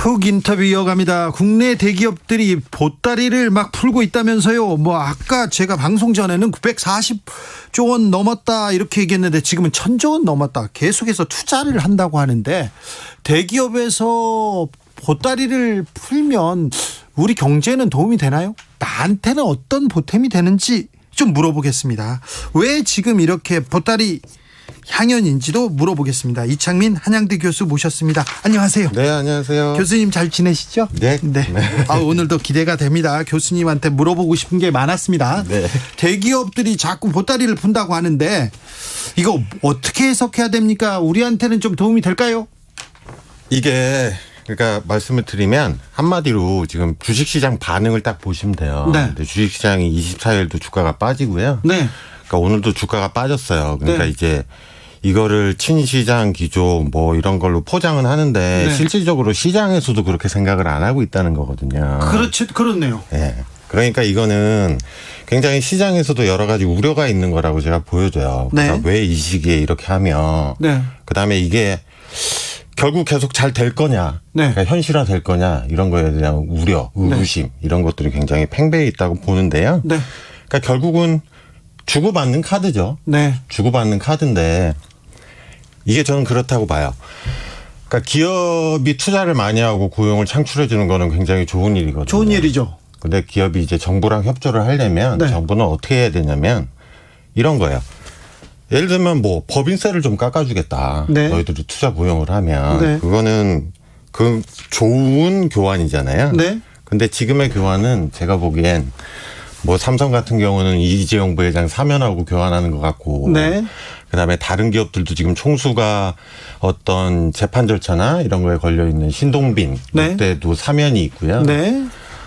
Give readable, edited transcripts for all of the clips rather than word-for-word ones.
훅 인터뷰 이어갑니다. 국내 대기업들이 보따리를 막 풀고 있다면서요. 뭐 아까 제가 방송 전에는 940조 원 넘었다 이렇게 얘기했는데 지금은 1000조 원 넘었다. 계속해서 투자를 한다고 하는데 대기업에서 보따리를 풀면 우리 경제에는 도움이 되나요? 나한테는 어떤 보탬이 되는지 좀 물어보겠습니다. 왜 지금 이렇게 보따리 향연인지도 물어보겠습니다. 이창민 한양대 교수 모셨습니다. 안녕하세요. 네, 안녕하세요. 교수님 잘 지내시죠? 네. 네. 오늘도 기대가 됩니다. 교수님한테 물어보고 싶은 게 많았습니다. 네. 대기업들이 자꾸 보따리를 푼다고 하는데 이거 어떻게 해석해야 됩니까? 우리한테는 좀 도움이 될까요? 이게 그러니까 말씀을 드리면 한마디로 지금 주식시장 반응을 딱 보시면 돼요. 네. 근데 주식시장이 24일도 주가가 빠지고요. 네. 그러니까 오늘도 주가가 빠졌어요. 그러니까 네. 이제 이거를 친시장 기조 뭐 이런 걸로 포장은 하는데 네. 실질적으로 시장에서도 그렇게 생각을 안 하고 있다는 거거든요. 그렇네요. 네. 그러니까 이거는 굉장히 시장에서도 여러 가지 우려가 있는 거라고 제가 보여줘요. 그러니까 네. 왜 이 시기에 이렇게 하면 네. 그다음에 이게 결국 계속 잘 될 거냐, 네. 그러니까 현실화 될 거냐 이런 거에 대한 우려, 의구심 이런 것들이 굉장히 팽배해 있다고 보는데요. 네. 그러니까 결국은 주고받는 카드죠. 네. 주고받는 카드인데 이게 저는 그렇다고 봐요. 그러니까 기업이 투자를 많이 하고 고용을 창출해 주는 거는 굉장히 좋은 일이거든요. 좋은 일이죠. 근데 기업이 이제 정부랑 협조를 하려면 네. 정부는 어떻게 해야 되냐면 이런 거예요. 예를 들면 뭐 법인세를 좀 깎아주겠다. 네. 너희들이 투자 고용을 하면 네. 그거는 그 좋은 교환이잖아요. 네. 근데 지금의 교환은 제가 보기엔 뭐 삼성 같은 경우는 이재용 부회장 사면하고 교환하는 것 같고, 네. 그다음에 다른 기업들도 지금 총수가 어떤 재판 절차나 이런 거에 걸려 있는 신동빈 네. 그때도 사면이 있고요. 네.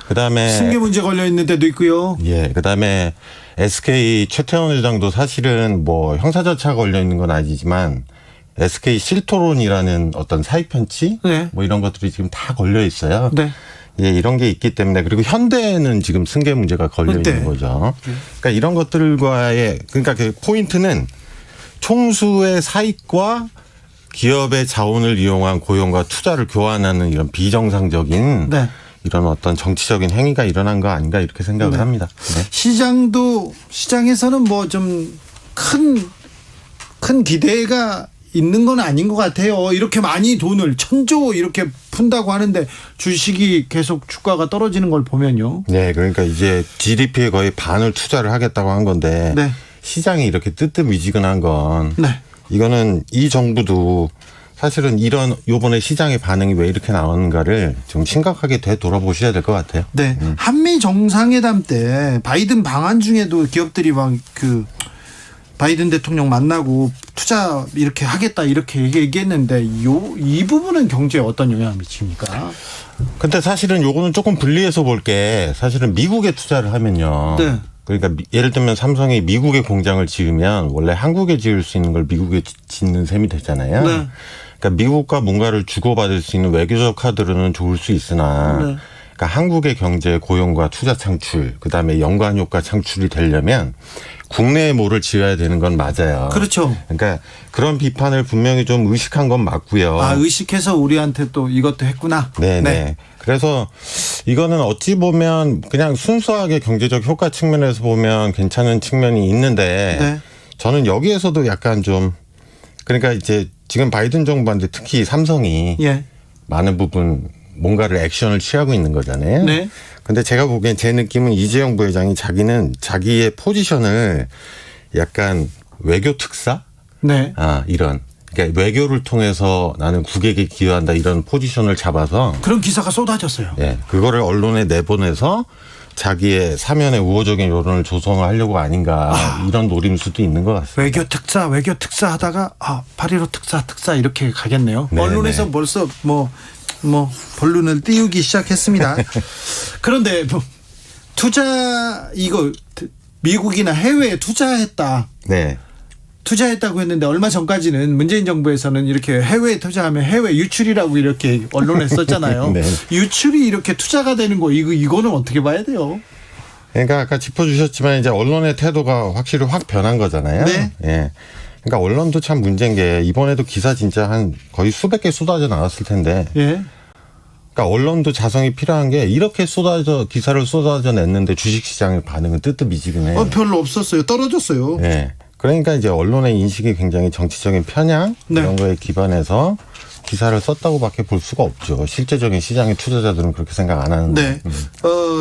그다음에 승계 문제 걸려 있는 데도 있고요. 예, 그다음에 SK 최태원 회장도 사실은 뭐 형사 절차 걸려 있는 건 아니지만 SK 실토론이라는 어떤 사익 편취 네. 뭐 이런 것들이 지금 다 걸려 있어요. 네. 예, 이런 게 있기 때문에 그리고 현대는 지금 승계 문제가 걸려 네. 있는 거죠. 그러니까 이런 것들과의 그러니까 그 포인트는 총수의 사익과 기업의 자원을 이용한 고용과 투자를 교환하는 이런 비정상적인 네. 이런 어떤 정치적인 행위가 일어난 거 아닌가 이렇게 생각을 네. 합니다. 네. 시장에서는 뭐 좀 큰 기대가 있는 건 아닌 것 같아요. 이렇게 많이 돈을 1000조 이렇게 푼다고 하는데 주식이 계속 주가가 떨어지는 걸 보면요. 네, 그러니까 이제 GDP의 거의 반을 투자를 하겠다고 한 건데 네. 시장이 이렇게 뜨뜻미지근한 건 네. 이거는 이 정부도 사실은 이런 요번에 시장의 반응이 왜 이렇게 나오는가를 좀 심각하게 되돌아보셔야 될 것 같아요. 네. 한미 정상회담 때 바이든 방한 중에도 기업들이 막 바이든 대통령 만나고 투자 이렇게 하겠다 이렇게 얘기했는데 이 부분은 경제에 어떤 영향을 미칩니까? 근데 사실은 요거는 조금 분리해서 볼 게 사실은 미국에 투자를 하면요. 네. 그러니까 예를 들면 삼성이 미국에 공장을 지으면 원래 한국에 지을 수 있는 걸 미국에 짓는 셈이 되잖아요. 네. 그러니까 미국과 뭔가를 주고받을 수 있는 외교적 카드로는 좋을 수 있으나 네. 그러니까 한국의 경제 고용과 투자 창출 그다음에 연관 효과 창출이 되려면 국내에 뭐를 지어야 되는 건 맞아요. 그렇죠. 그러니까 그런 비판을 분명히 좀 의식한 건 맞고요. 의식해서 우리한테 또 이것도 했구나. 네네. 그래서 이거는 어찌 보면 그냥 순수하게 경제적 효과 측면에서 보면 괜찮은 측면이 있는데 네. 저는 여기에서도 약간 좀 그러니까 이제 지금 바이든 정부한테 특히 삼성이 예. 많은 부분 뭔가를 액션을 취하고 있는 거잖아요. 네. 근데 제가 보기엔 제 느낌은 이재용 부회장이 자기는 자기의 포지션을 약간 외교 특사? 네. 이런. 그러니까 외교를 통해서 나는 국익에 기여한다 이런 포지션을 잡아서 그런 기사가 쏟아졌어요. 예, 그거를 언론에 내보내서 자기의 사면의 우호적인 여론을 조성하려고 아닌가 이런 노림수도 있는 것 같습니다. 외교 특사 하다가 8.15 특사 이렇게 가겠네요. 네네. 언론에서 벌써 뭐 본론을 띄우기 시작했습니다. 그런데 투자 이거 미국이나 해외에 투자했다. 네. 투자했다고 했는데 얼마 전까지는 문재인 정부에서는 이렇게 해외에 투자하면 해외 유출이라고 이렇게 언론에 썼잖아요. 네. 유출이 이렇게 투자가 되는 거 이거는 어떻게 봐야 돼요? 그러니까 아까 짚어주셨지만 이제 언론의 태도가 확실히 확 변한 거잖아요. 네. 예. 그러니까 언론도 참 문제인 게 이번에도 기사 진짜 한 거의 수백 개 쏟아져 나왔을 텐데 예. 그러니까 언론도 자성이 필요한 게 이렇게 기사를 쏟아져냈는데 주식시장의 반응은 뜨뜻미지근해요. 별로 없었어요. 떨어졌어요. 네. 그러니까 이제 언론의 인식이 굉장히 정치적인 편향 네. 이런 거에 기반해서 기사를 썼다고밖에 볼 수가 없죠. 실제적인 시장의 투자자들은 그렇게 생각 안 하는데. 네.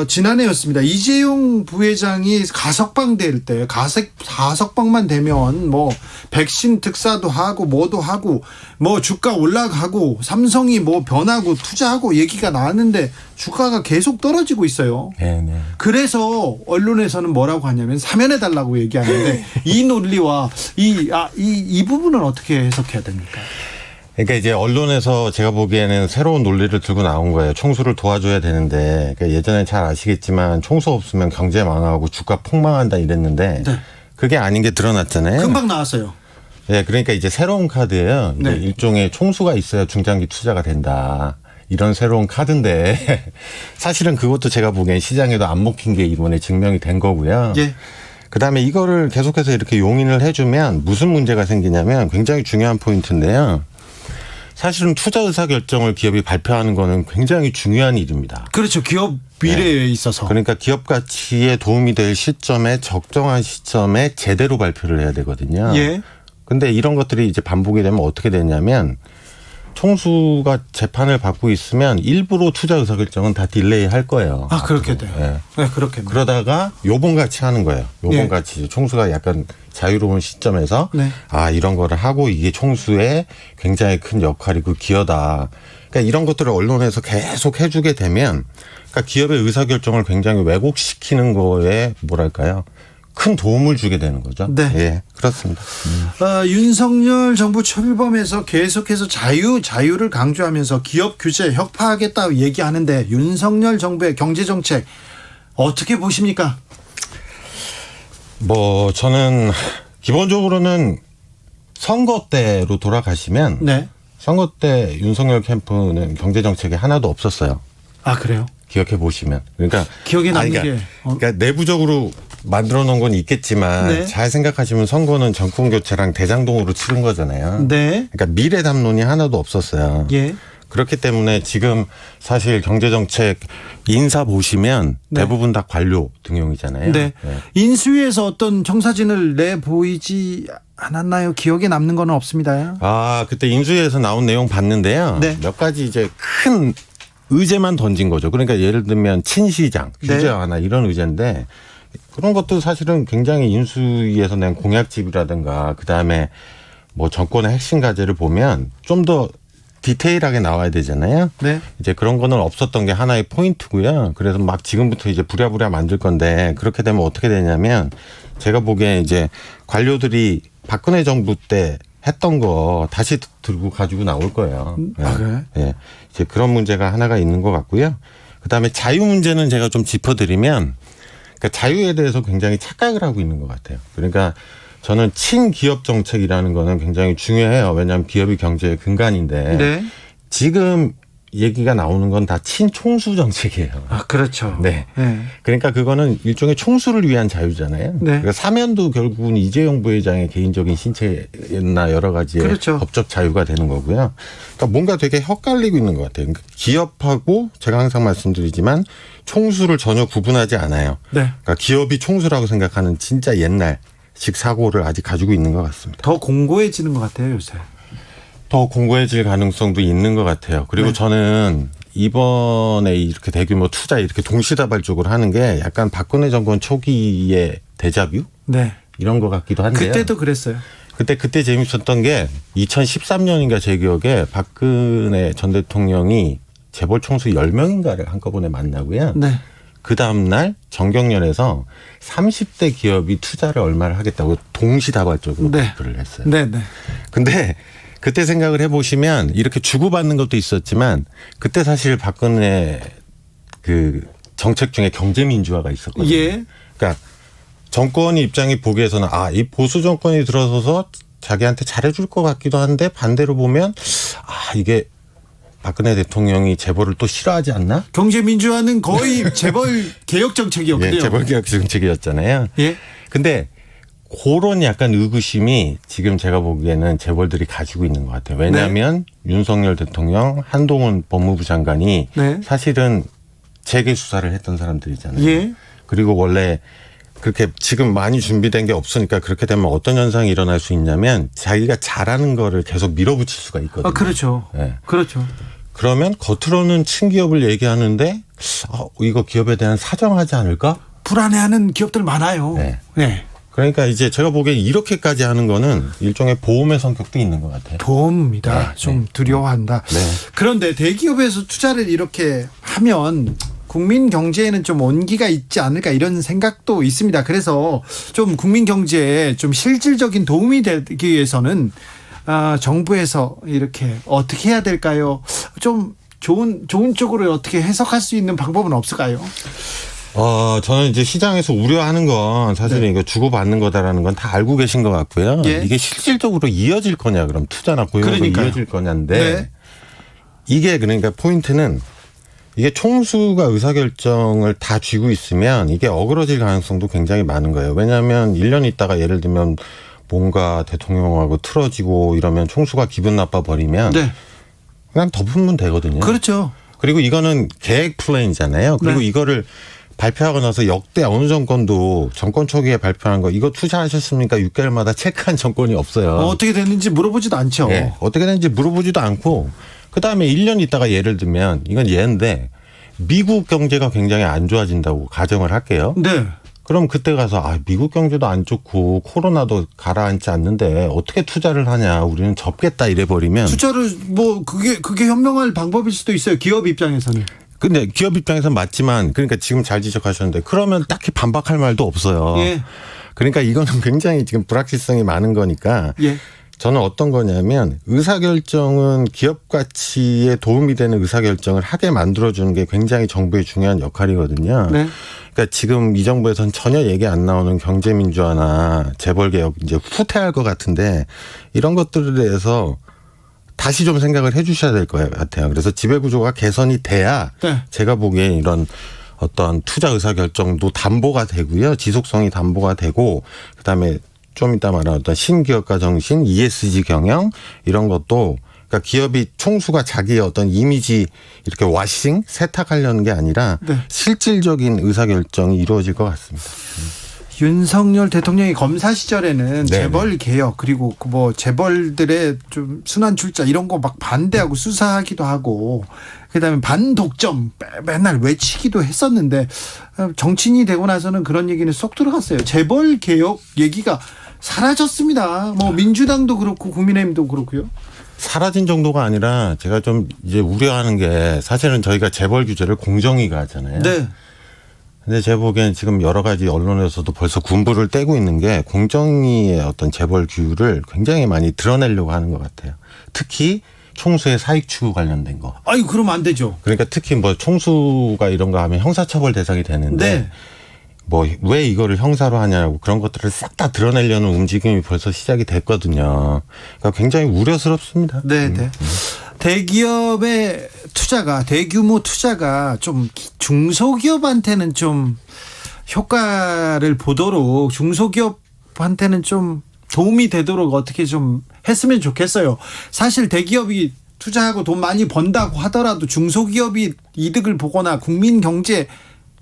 지난해였습니다. 이재용 부회장이 가석방 될 때 가석방만 되면 뭐 백신 특사도 하고 뭐도 하고 뭐 주가 올라가고 삼성이 뭐 변하고 투자하고 얘기가 나왔는데 주가가 계속 떨어지고 있어요. 네, 네. 그래서 언론에서는 뭐라고 하냐면 사면해달라고 얘기하는데 이 논리와 이 부분은 어떻게 해석해야 됩니까? 그러니까 이제 언론에서 제가 보기에는 새로운 논리를 들고 나온 거예요. 총수를 도와줘야 되는데 그러니까 예전에 잘 아시겠지만 총수 없으면 경제 망하고 주가 폭망한다 이랬는데 네. 그게 아닌 게 드러났잖아요. 금방 나왔어요. 네, 그러니까 이제 새로운 카드예요. 이제 네. 일종의 총수가 있어야 중장기 투자가 된다. 이런 새로운 카드인데 사실은 그것도 제가 보기엔 시장에도 안 먹힌 게 이번에 증명이 된 거고요. 예. 그다음에 이거를 계속해서 이렇게 용인을 해주면 무슨 문제가 생기냐면 굉장히 중요한 포인트인데요. 사실은 투자 의사 결정을 기업이 발표하는 거는 굉장히 중요한 일입니다. 그렇죠. 기업 미래에 있어서. 그러니까 기업 가치에 도움이 될 시점에 적정한 시점에 제대로 발표를 해야 되거든요. 예. 근데 이런 것들이 이제 반복이 되면 어떻게 되냐면 총수가 재판을 받고 있으면 일부러 투자 의사 결정은 다 딜레이 할 거예요. 그렇게 돼요. 네. 네, 그렇겠네요. 그러다가 요번같이 하는 거예요. 예. 요번같이 총수가 약간 자유로운 시점에서 네. 이런 거를 하고 이게 총수의 굉장히 큰 역할이고 기여다. 그러니까 이런 것들을 언론에서 계속 해주게 되면 그러니까 기업의 의사결정을 굉장히 왜곡시키는 거에 뭐랄까요. 큰 도움을 주게 되는 거죠. 네. 예, 그렇습니다. 윤석열 정부 출범해서 계속해서 자유를 강조하면서 기업 규제 혁파하겠다고 얘기하는데 윤석열 정부의 경제정책 어떻게 보십니까? 뭐 저는 기본적으로는 선거 때로 돌아가시면 네. 선거 때 윤석열 캠프는 경제정책이 하나도 없었어요. 그래요? 기억해 보시면. 그러니까 기억에 남는 게. 그러니까 내부적으로 만들어 놓은 건 있겠지만 네. 잘 생각하시면 선거는 정권 교체랑 대장동으로 치른 거잖아요. 네. 그러니까 미래 담론이 하나도 없었어요. 예. 그렇기 때문에 지금 사실 경제정책 인사 보시면 네. 대부분 다 관료 등용이잖아요. 네. 네. 인수위에서 어떤 청사진을 내 보이지 않았나요? 기억에 남는 건 없습니다. 그때 인수위에서 나온 내용 봤는데요. 네. 몇 가지 이제 큰 의제만 던진 거죠. 그러니까 예를 들면 친시장, 규제 네. 완화 이런 의제인데 그런 것도 사실은 굉장히 인수위에서 낸 공약집이라든가 그다음에 뭐 정권의 핵심 과제를 보면 좀 더 디테일하게 나와야 되잖아요. 네. 이제 그런 거는 없었던 게 하나의 포인트고요. 그래서 막 지금부터 이제 부랴부랴 만들 건데 그렇게 되면 어떻게 되냐면 제가 보기엔 이제 관료들이 박근혜 정부 때 했던 거 다시 들고 가지고 나올 거예요. 그래? 예. 이제 그런 문제가 하나가 있는 것 같고요. 그다음에 자유 문제는 제가 좀 짚어드리면 그러니까 자유에 대해서 굉장히 착각을 하고 있는 것 같아요. 그러니까 저는 친기업 정책이라는 거는 굉장히 중요해요. 왜냐하면 기업이 경제의 근간인데 네. 지금 얘기가 나오는 건 다 친총수 정책이에요. 그렇죠. 네. 네. 그러니까 그거는 일종의 총수를 위한 자유잖아요. 네. 그러니까 사면도 결국은 이재용 부회장의 개인적인 신체나 여러 가지의 그렇죠. 법적 자유가 되는 거고요. 그러니까 뭔가 되게 헛갈리고 있는 것 같아요. 그러니까 기업하고 제가 항상 말씀드리지만 총수를 전혀 구분하지 않아요. 네. 그러니까 기업이 총수라고 생각하는 진짜 옛날식 사고를 아직 가지고 있는 것 같습니다. 더 공고해지는 것 같아요, 요새. 더 공고해질 가능성도 있는 것 같아요. 그리고 네. 저는 이번에 이렇게 대규모 투자 이렇게 동시다발적으로 하는 게 약간 박근혜 정권 초기의 데자뷰 네. 이런 것 같기도 한데요. 그때도 그랬어요. 그때 재밌었던 게 2013년인가 제 기억에 박근혜 전 대통령이 재벌 총수 10명인가를 한꺼번에 만나고요. 네. 그 다음날 정경련에서 30대 기업이 투자를 얼마를 하겠다고 동시다발적으로 네. 발표를 했어요. 네, 네. 근데 그때 생각을 해보시면 이렇게 주고받는 것도 있었지만 그때 사실 박근혜 그 정책 중에 경제민주화가 있었거든요. 예. 그러니까 정권의 입장이 보기에서는 이 보수 정권이 들어서서 자기한테 잘해줄 것 같기도 한데 반대로 보면 이게 박근혜 대통령이 재벌을 또 싫어하지 않나? 경제민주화는 거의 재벌 개혁 정책이었거든요. 예, 재벌 개혁 정책이었잖아요. 예. 근데 그런 약간 의구심이 지금 제가 보기에는 재벌들이 가지고 있는 것 같아요. 왜냐하면 윤석열 대통령, 한동훈 법무부 장관이 네. 사실은 재계 수사를 했던 사람들이잖아요. 예. 그리고 원래 그렇게 지금 많이 준비된 게 없으니까 그렇게 되면 어떤 현상이 일어날 수 있냐면 자기가 잘하는 거를 계속 밀어붙일 수가 있거든요. 그렇죠. 네. 그렇죠. 그러면 겉으로는 친기업을 얘기하는데 이거 기업에 대한 사정하지 않을까? 불안해하는 기업들 많아요. 네. 네. 그러니까 이제 제가 보기엔 이렇게까지 하는 거는 일종의 보험의 성격도 있는 것 같아요. 보험입니다. 네. 좀 두려워한다. 네. 그런데 대기업에서 투자를 이렇게 하면 국민 경제에는 좀 온기가 있지 않을까 이런 생각도 있습니다. 그래서 좀 국민 경제에 좀 실질적인 도움이 되기 위해서는 정부에서 이렇게 어떻게 해야 될까요? 좀 좋은 쪽으로 어떻게 해석할 수 있는 방법은 없을까요? 저는 이제 시장에서 우려하는 건 사실은 네. 이거 주고받는 거다라는 건 다 알고 계신 것 같고요. 예. 이게 실질적으로 이어질 거냐, 그럼 투자나 고용으로 그러니까요. 이어질 거냐인데 네. 이게 그러니까 포인트는 이게 총수가 의사결정을 다 쥐고 있으면 이게 어그러질 가능성도 굉장히 많은 거예요. 왜냐하면 1년 있다가 예를 들면 뭔가 대통령하고 틀어지고 이러면 총수가 기분 나빠 버리면 네. 그냥 덮으면 되거든요. 그렇죠. 그리고 이거는 계획 플랜이잖아요. 그리고 네. 이거를 발표하고 나서 역대 어느 정권도 정권 초기에 발표한 거 이거 투자하셨습니까? 6개월마다 체크한 정권이 없어요. 어떻게 됐는지 물어보지도 않죠. 예, 어떻게 됐는지 물어보지도 않고 그다음에 1년 있다가 예를 들면 이건 예인데 미국 경제가 굉장히 안 좋아진다고 가정을 할게요. 네. 그럼 그때 가서 미국 경제도 안 좋고 코로나도 가라앉지 않는데 어떻게 투자를 하냐 우리는 접겠다 이래버리면 투자를 그게 현명할 방법일 수도 있어요. 기업 입장에서는. 근데 기업 입장에서는 맞지만 그러니까 지금 잘 지적하셨는데 그러면 딱히 반박할 말도 없어요. 예. 그러니까 이거는 굉장히 지금 불확실성이 많은 거니까 예. 저는 어떤 거냐면 의사결정은 기업 가치에 도움이 되는 의사결정을 하게 만들어주는 게 굉장히 정부의 중요한 역할이거든요. 네. 그러니까 지금 이 정부에서는 전혀 얘기 안 나오는 경제민주화나 재벌개혁 이제 후퇴할 것 같은데 이런 것들에 대해서 다시 좀 생각을 해 주셔야 될 것 같아요. 그래서 지배구조가 개선이 돼야 네. 제가 보기엔 이런 어떤 투자 의사결정도 담보가 되고요. 지속성이 담보가 되고 그다음에 좀 이따 말한 어떤 신기업가 정신, ESG 경영 이런 것도 그러니까 기업이 총수가 자기의 어떤 이미지 이렇게 와싱 세탁하려는 게 아니라 네. 실질적인 의사결정이 이루어질 것 같습니다. 윤석열 대통령이 검사 시절에는 네네. 재벌 개혁 그리고 재벌들의 좀 순환 출자 이런 거 막 반대하고 수사하기도 하고 그다음에 반독점 맨날 외치기도 했었는데 정치인이 되고 나서는 그런 얘기는 쏙 들어갔어요. 재벌 개혁 얘기가 사라졌습니다. 민주당도 그렇고 국민의힘도 그렇고요. 사라진 정도가 아니라 제가 좀 이제 우려하는 게 사실은 저희가 재벌 규제를 공정위가 하잖아요. 네. 근데 제가 보기엔 지금 여러 가지 언론에서도 벌써 군부를 떼고 있는 게 공정위의 어떤 재벌 규율을 굉장히 많이 드러내려고 하는 것 같아요. 특히 총수의 사익 추구 관련된 거. 그러면 안 되죠. 그러니까 특히 총수가 이런 거 하면 형사처벌 대상이 되는데 네. 왜 이거를 형사로 하냐고 그런 것들을 싹 다 드러내려는 움직임이 벌써 시작이 됐거든요. 그러니까 굉장히 우려스럽습니다. 네, 네. 대기업의 투자가 대규모 투자가 좀 중소기업한테는 좀 효과를 보도록 중소기업한테는 좀 도움이 되도록 어떻게 좀 했으면 좋겠어요. 사실 대기업이 투자하고 돈 많이 번다고 하더라도 중소기업이 이득을 보거나 국민 경제에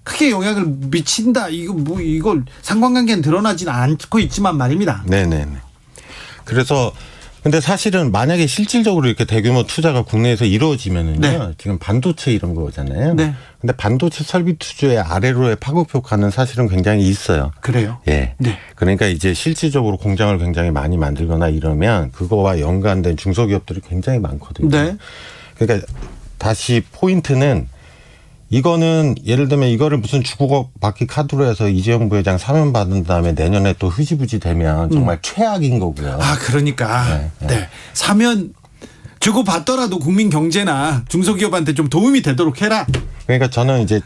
크게 영향을 미친다. 이걸 상관관계는 드러나지는 않고 있지만 말입니다. 네네네. 그래서 근데 사실은 만약에 실질적으로 이렇게 대규모 투자가 국내에서 이루어지면은요. 네. 지금 반도체 이런 거잖아요. 네. 근데 반도체 설비 투자의 아래로의 파급 효과는 사실은 굉장히 있어요. 그래요? 예. 네. 그러니까 이제 실질적으로 공장을 굉장히 많이 만들거나 이러면 그거와 연관된 중소기업들이 굉장히 많거든요. 네. 그러니까 다시 포인트는 이거는 예를 들면 이거를 무슨 주고받기 카드로 해서 이재용 부회장 사면 받은 다음에 내년에 또 흐지부지 되면 정말 최악인 거고요. 그러니까 네. 사면 주고 받더라도 국민 경제나 중소기업한테 좀 도움이 되도록 해라. 그러니까 저는 이제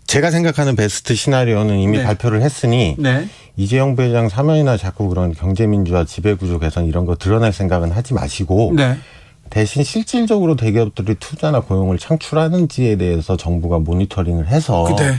제가 생각하는 베스트 시나리오는 이미 네. 발표를 했으니 네. 이재용 부회장 사면이나 자꾸 그런 경제민주화 지배구조 개선 이런 거 드러낼 생각은 하지 마시고 네. 대신 실질적으로 대기업들이 투자나 고용을 창출하는지에 대해서 정부가 모니터링을 해서 네.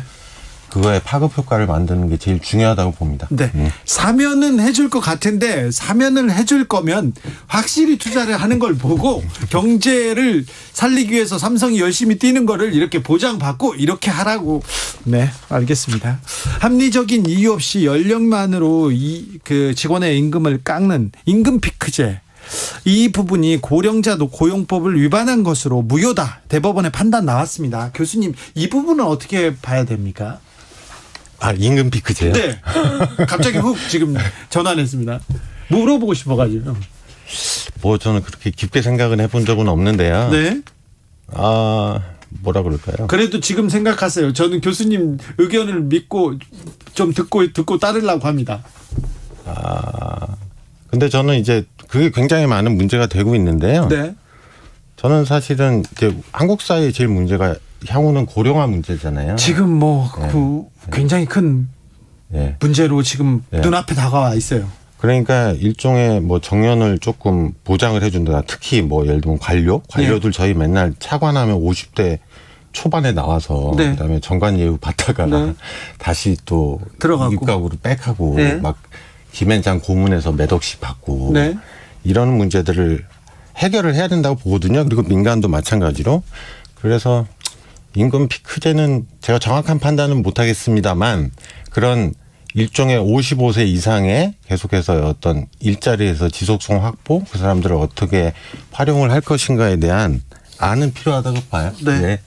그거에 파급 효과를 만드는 게 제일 중요하다고 봅니다. 네. 사면은 해줄 것 같은데 사면을 해줄 거면 확실히 투자를 하는 걸 보고 경제를 살리기 위해서 삼성이 열심히 뛰는 거를 이렇게 보장받고 이렇게 하라고. 네, 알겠습니다. 합리적인 이유 없이 연령만으로 그 직원의 임금을 깎는 임금 피크제. 이 부분이 고령자 고용법을 위반한 것으로 무효다. 대법원의 판단 나왔습니다. 교수님, 이 부분은 어떻게 봐야 됩니까? 아, 임금 피크제요? 네. 갑자기 훅 지금 전환했습니다. 물어보고 싶어가지고. 뭐 저는 그렇게 깊게 생각은 해본 적은 없는데요. 네. 아, 뭐라 그럴까요? 그래도 지금 생각하세요. 저는 교수님 의견을 믿고 좀 듣고 따르려고 합니다. 근데 저는 이제 그게 굉장히 많은 문제가 되고 있는데요. 네. 저는 사실은 이제 한국 사회의 제일 문제가 향후는 고령화 문제잖아요. 지금 뭐 굉장히 큰 예. 문제로 지금 네. 눈앞에 다가와 있어요. 그러니까 일종의 뭐 정년을 조금 보장을 해준다. 특히 뭐 예를 들면 관료들 저희 맨날 차관하면 50대 초반에 나와서 네. 그다음에 정관 예우 받다가 네. 다시 또 들어가고. 입각으로 백하고 네. 막 김앤장 고문에서 몇 억씩 받고 네. 이런 문제들을 해결을 해야 된다고 보거든요. 그리고 민간도 마찬가지로. 그래서 임금 피크제는 제가 정확한 판단은 못하겠습니다만 그런 일종의 55세 이상의 계속해서 어떤 일자리에서 지속성 확보, 그 사람들을 어떻게 활용을 할 것인가에 대한 안은 필요하다고 봐요. 네. 네.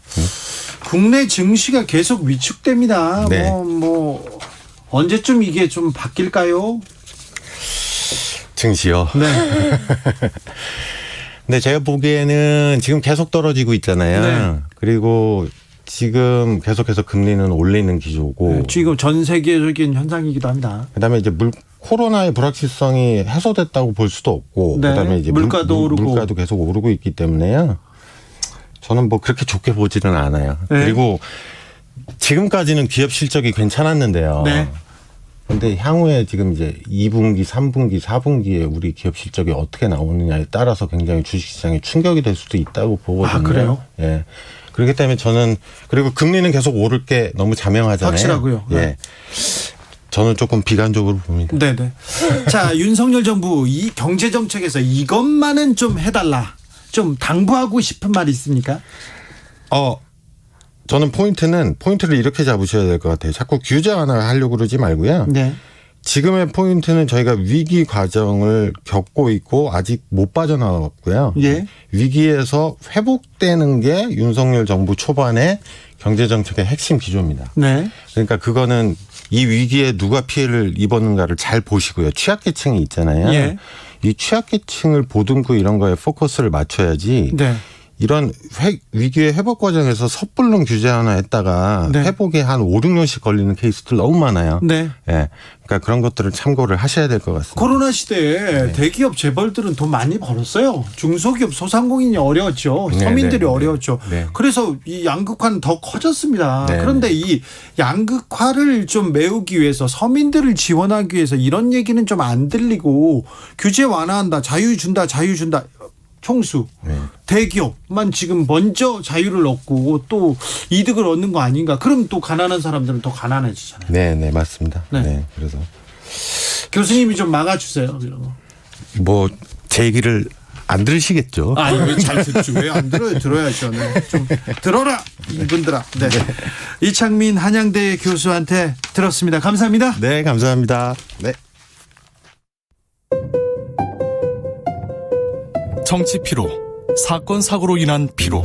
국내 증시가 계속 위축됩니다. 네. 뭐 언제쯤 이게 좀 바뀔까요? 증시요. 네. 근데 제가 보기에는 지금 계속 떨어지고 있잖아요. 네. 그리고 지금 계속해서 금리는 올리는 기조고. 지금 전 세계적인 현상이기도 합니다. 그다음에 이제 코로나의 불확실성이 해소됐다고 볼 수도 없고. 네. 그다음에 이제 물가도 오르고. 물가도 계속 오르고 있기 때문에요. 저는 뭐 그렇게 좋게 보지는 않아요. 네. 그리고 지금까지는 기업 실적이 괜찮았는데요. 네. 근데 향후에 지금 이제 2분기, 3분기, 4분기에 우리 기업 실적이 어떻게 나오느냐에 따라서 굉장히 주식시장에 충격이 될 수도 있다고 보거든요. 아, 그래요? 예. 그렇기 때문에 저는 그리고 금리는 계속 오를 게 너무 자명하잖아요. 확실하고요. 예. 네. 저는 조금 비관적으로 봅니다. 네네. 자, 윤석열 정부 이 경제 정책에서 이것만은 좀 해달라. 좀 당부하고 싶은 말이 있습니까? 저는 포인트를 이렇게 잡으셔야 될 것 같아요. 자꾸 규제 완화를 하려고 그러지 말고요. 네. 지금의 포인트는 저희가 위기 과정을 겪고 있고 아직 못 빠져나왔고요. 예. 위기에서 회복되는 게 윤석열 정부 초반의 경제정책의 핵심 기조입니다. 네. 그러니까 그거는 이 위기에 누가 피해를 입었는가를 잘 보시고요. 취약계층이 있잖아요. 예. 이 취약계층을 보듬고 이런 거에 포커스를 맞춰야지. 네. 이런 위기의 회복 과정에서 섣불른 규제 하나 했다가 네. 회복에 한 5, 6년씩 걸리는 케이스들 너무 많아요. 네. 예. 그러니까 그런 것들을 참고를 하셔야 될 것 같습니다. 코로나 시대에 대기업 재벌들은 돈 많이 벌었어요. 중소기업 소상공인이 어려웠죠. 네, 서민들이 네, 네. 어려웠죠. 네. 그래서 이 양극화는 더 커졌습니다. 네, 그런데 이 양극화를 좀 메우기 위해서 서민들을 지원하기 위해서 이런 얘기는 좀 안 들리고 규제 완화한다. 자유 준다. 총수 네. 대기업만 지금 먼저 자유를 얻고 또 이득을 얻는 거 아닌가? 그럼 또 가난한 사람들은 더 가난해지잖아요. 네, 맞습니다. 네. 네. 그래서 교수님이 좀 막아주세요. 이런 거. 뭐 제 얘기를 안 들으시겠죠. 아니 왜 잘 듣지? 왜 안 들어요? 들어야죠. 네. 좀 들어라 이분들아. 네. 이창민 한양대 교수한테 들었습니다. 감사합니다. 네, 감사합니다. 네. 정치 피로, 사건 사고로 인한 피로,